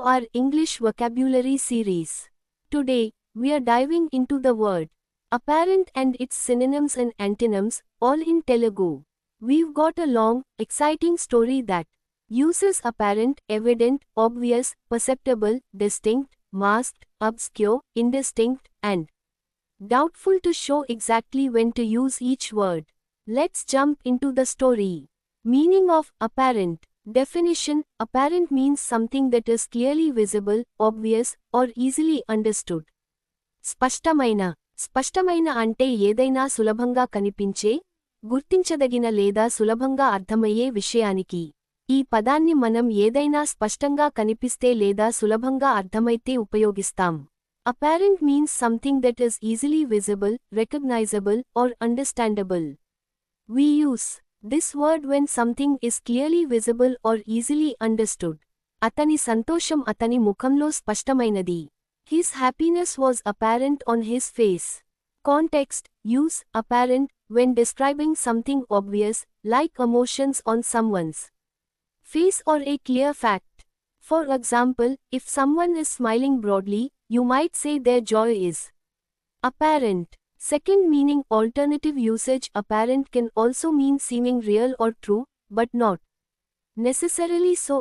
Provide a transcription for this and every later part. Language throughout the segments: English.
our English vocabulary series. Today, we are diving into the word apparent and its synonyms and antonyms, all in Telugu. We've got a long, exciting story that uses apparent, evident, obvious, perceptible, distinct, masked, obscure, indistinct, and doubtful to show exactly when to use each word. Let's jump into the story. Meaning of apparent. Definition: apparent means something that is clearly visible, obvious, or easily understood. స్పష్టమైన అంటే ఏదైనా సులభంగా కనిపించే, గుర్తించదగిన లేదా సులభంగా అర్థమయ్యే విషయానికి. ఈ పదాన్ని మనం ఏదైనా స్పష్టంగా కనిపిస్తే లేదా సులభంగా అర్థమైతే ఉపయోగిస్తాం. Apparent means something that is easily visible, recognizable, or understandable. We use this word when something is clearly visible or easily understood. అతని సంతోషం అతని ముఖంలో స్పష్టమైనది. His happiness was apparent on his face. Context: use apparent when describing something obvious, like emotions on someone's face or a clear fact. For example, if someone is smiling broadly, you might say their joy is apparent. Second meaning: alternative usage. Apparent can also mean seeming real or true, but not necessarily so.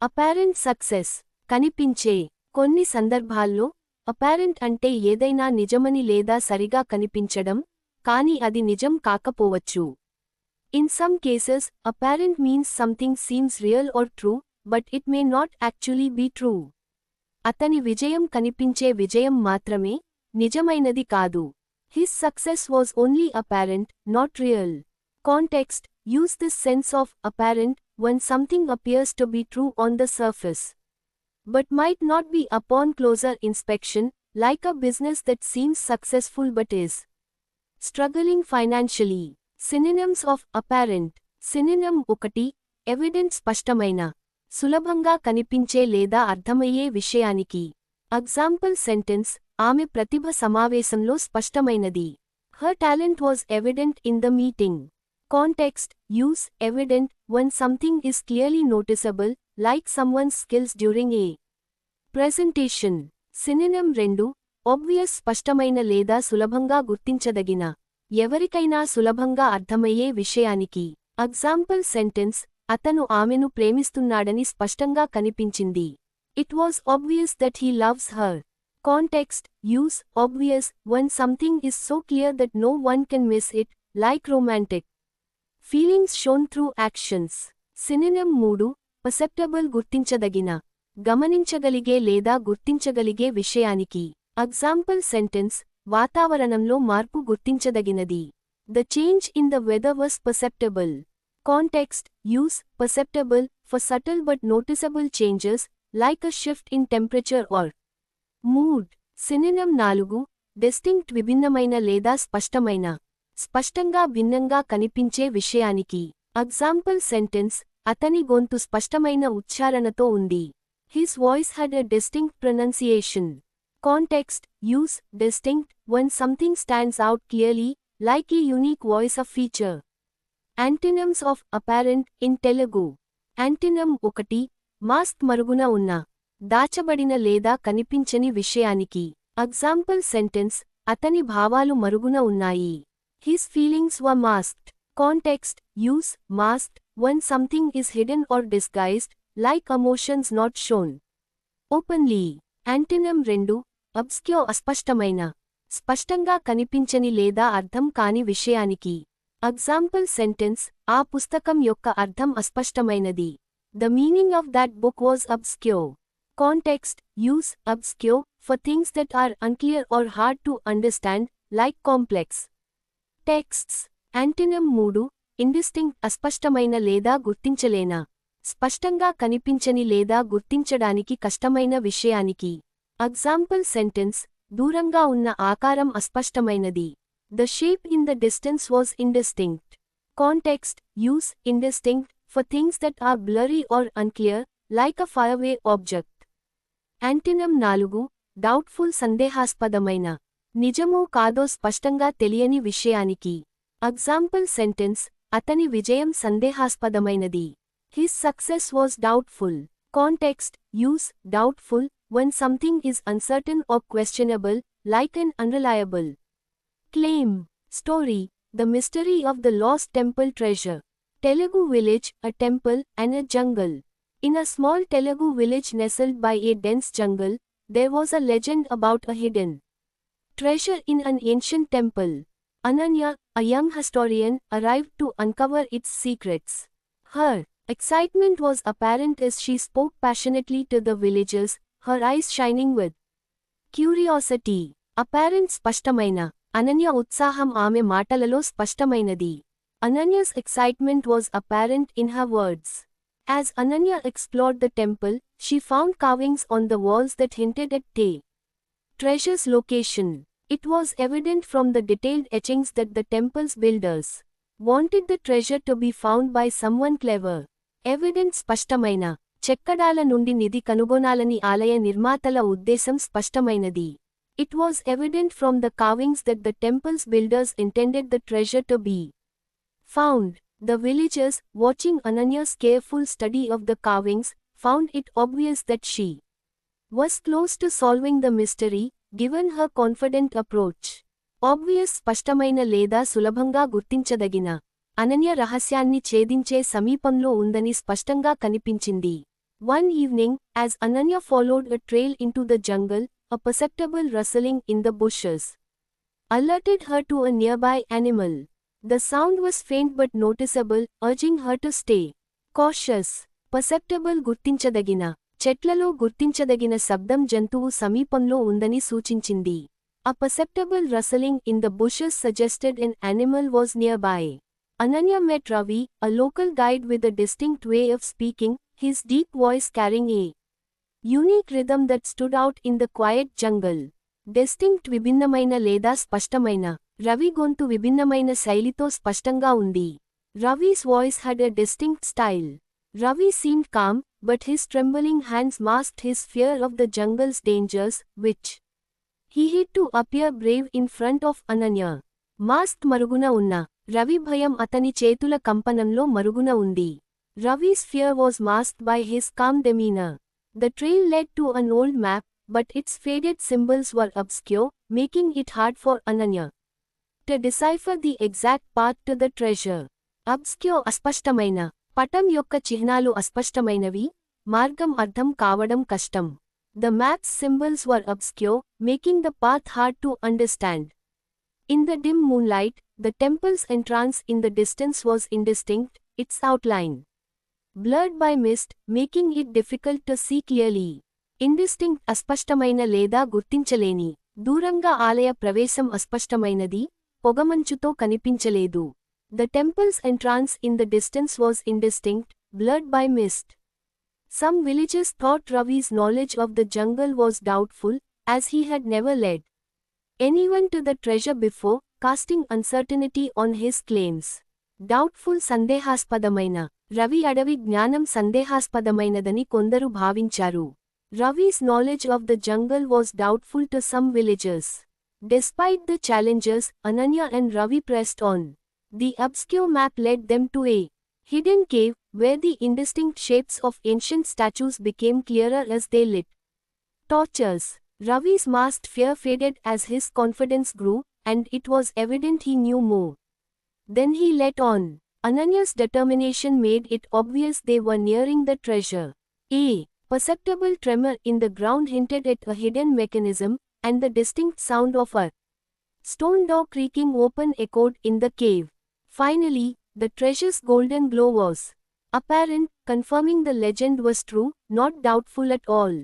Apparent success. కనిపించే. కొన్ని సందర్భాల్లో apparent అంటే ఏదైనా నిజమని లేదా సరిగా కనిపించడం, కానీ అది నిజం కాకపోవచ్చు. In some cases, apparent means something seems real or true, but it may not actually be true. అతని విజయం కనిపించే విజయం మాత్రమే, నిజమైనది కాదు. His success was only apparent, not real. Context: use this sense of apparent when something appears to be true on the surface, but might not be upon closer inspection, like a business that seems successful but is struggling financially. Synonyms of apparent. Synonym 1. Evident. స్పష్టమైన, సులభంగా కనిపించే లేదా అర్థమయ్యే విషయానికి. Example sentence: ఆమె ప్రతిభ సమావేశంలో స్పష్టమైనది. Her talent was evident in the meeting. Context: use evident when something is clearly noticeable, like someone's skills during a presentation. Synonym 2. Obvious. స్పష్టమైన లేదా సులభంగా గుర్తించదగిన, ఎవరికైనా సులభంగా అర్థమయ్యే విషయానికి. Example sentence: అతను ఆమెను ప్రేమిస్తున్నాడని స్పష్టంగా కనిపించింది. It was obvious that he loves her. Context: use obvious when something is so clear that no one can miss it, like romantic feelings shown through actions. Synonym 3. Perceptible. గుర్తించదగిన, గమనించగలిగే లేదా గుర్తించగలిగే విషయానికి. Example sentence: వాతావరణంలో మార్పు గుర్తించదగినది. The change in the weather was perceptible. Context: use perceptible for subtle but noticeable changes, like a shift in temperature or mood. Synonym 4. Distinct. విభిన్నమైన లేదా స్పష్టమైన, స్పష్టంగా భిన్నంగా కనిపించే విషయానికి. Example sentence: అతని గొంతు స్పష్టమైన ఉచ్చారణతో ఉంది. His voice had a distinct pronunciation. Context: use distinct when something stands out clearly, like a unique voice of feature. Antonyms of apparent in Telugu. Antonym 1. Masked. మరుగున ఉన్న, దాచబడిన లేదా కనిపించని విషయానికి. Example sentence: అతని భావాలు మరుగున ఉన్నాయి. His feelings were masked. Context: use masked when something is hidden or disguised, like emotions not shown openly. Antonym 2. Obscure. అస్పష్టమైన, స్పష్టంగా కనిపించని లేదా అర్థం కాని విషయానికి. Example sentence: ఆ పుస్తకం యొక్క అర్థం అస్పష్టమైనది. The meaning of that book was obscure. Context: use obscure for things that are unclear or hard to understand, like complex texts. Antonym 3. Indistinct. అస్పష్టమైన లేదా గుర్తించలేన, స్పష్టంగా కనిపించని లేదా గుర్తించడానికి కష్టమైన విషయానికి. Example sentence: దూరంగా ఉన్న ఆకారం అస్పష్టమైనది. The shape in the distance was indistinct. Context: use indistinct for things that are blurry or unclear, like a faraway object. Antonym 4. Doubtful. సందేహాస్పదమైన, నిజమో కాదో స్పష్టంగా తెలియని విషయానికి. Example sentence: అతని విజయం సందేహాస్పదమైనది. His success was doubtful. Context, use, doubtful, when something is uncertain or questionable, like an unreliable claim. Story, the mystery of the lost temple treasure. Telugu village, a temple, and a jungle. In a small Telugu village nestled by a dense jungle, there was a legend about a hidden treasure in an ancient temple. Ananya, a young historian, arrived to uncover its secrets. Her excitement was apparent as she spoke passionately to the villagers, her eyes shining with curiosity. Apparent స్పష్టమైన అనన్య ఉత్సాహం ఆమె మాటలలో స్పష్టమైనది. Ananya's excitement was apparent in her words. As Ananya explored the temple, she found carvings on the walls that hinted at the treasure's location. It was evident from the detailed etchings that the temple's builders wanted the treasure to be found by someone clever. Evident స్పష్టమైన చెక్కడాల నుండి నిధి కనుగొనాలని ఆలయ నిర్మాతల ఉద్దేశం స్పష్టమైనది. It was evident from the carvings that the temple's builders intended the treasure to be found. The villagers, watching Ananya's careful study of the carvings, found it obvious that she was close to solving the mystery, given her confident approach. Obvious స్పష్టమైన లేదా సులభంగా గుర్తించదగిన అనన్య రహస్యాన్ని ఛేదించే సమీపంలో ఉందని స్పష్టంగా కనిపించింది. One evening, as Ananya followed a trail into the jungle, a perceptible rustling in the bushes alerted her to a nearby animal. The sound was faint but noticeable, urging her to stay cautious. Perceptible గుర్తించదగిన చెట్లలో గుర్తించదగిన శబ్దం జంతువు సమీపంలో ఉందని సూచించింది. A perceptible rustling in the bushes suggested an animal was nearby. Ananya met Ravi, a local guide with a distinct way of speaking, his deep voice carrying a unique rhythm that stood out in the quiet jungle. Distinct విభిన్నమైన లేదా స్పష్టమైన రవి గొంతు విభిన్నమైన శైలితో స్పష్టంగా ఉంది. Ravi's voice had a distinct style. Ravi seemed calm, but his trembling hands masked his fear of the jungle's dangers, which he hid to appear brave in front of Ananya. Masked మరుగున ఉన్న రవి భయం అతని చేతుల కంపనంలో మరుగున ఉంది. Ravi's fear was masked by his calm demeanor. The trail led to an old map, but its faded symbols were obscure, making it hard for Ananya to decipher the exact path to the treasure. Obscure అస్పష్టమైన పటం యొక్క చిహ్నాలు అస్పష్టమైనవి, మార్గం అర్థం కావడం కష్టం. The map's symbols were obscure, making the path hard to understand. In the dim moonlight, the temple's entrance in the distance was indistinct, its outline blurred by mist, making it difficult to see clearly. Indistinct అస్పష్టమైన లేదా గుర్తించలేని, దూరంగా ఆలయ ప్రవేశం అస్పష్టమైనది, పొగమంచుతో కనిపించలేదు. The temple's entrance in the distance was indistinct, blurred by mist. Some villagers thought Ravi's knowledge of the jungle was doubtful, as he had never led anyone to the treasure before, casting uncertainty on his claims. Doubtful సందేహాస్పదమైన Ravi అడవి జ్ఞానం సందేహాస్పదమైనదని కొందరు భావించారు. Ravi's knowledge of the jungle was doubtful to some villagers. Despite the challenges, Ananya and Ravi pressed on. The obscure map led them to a hidden cave, where the indistinct shapes of ancient statues became clearer as they lit torches. Ravi's masked fear faded as his confidence grew, and it was evident he knew more. Then he let on. Ananya's determination made it obvious they were nearing the treasure. A perceptible tremor in the ground hinted at a hidden mechanism, and the distinct sound of a stone door creaking open echoed in the cave. Finally, the treasure's golden glow was apparent, confirming the legend was true, not doubtful at all.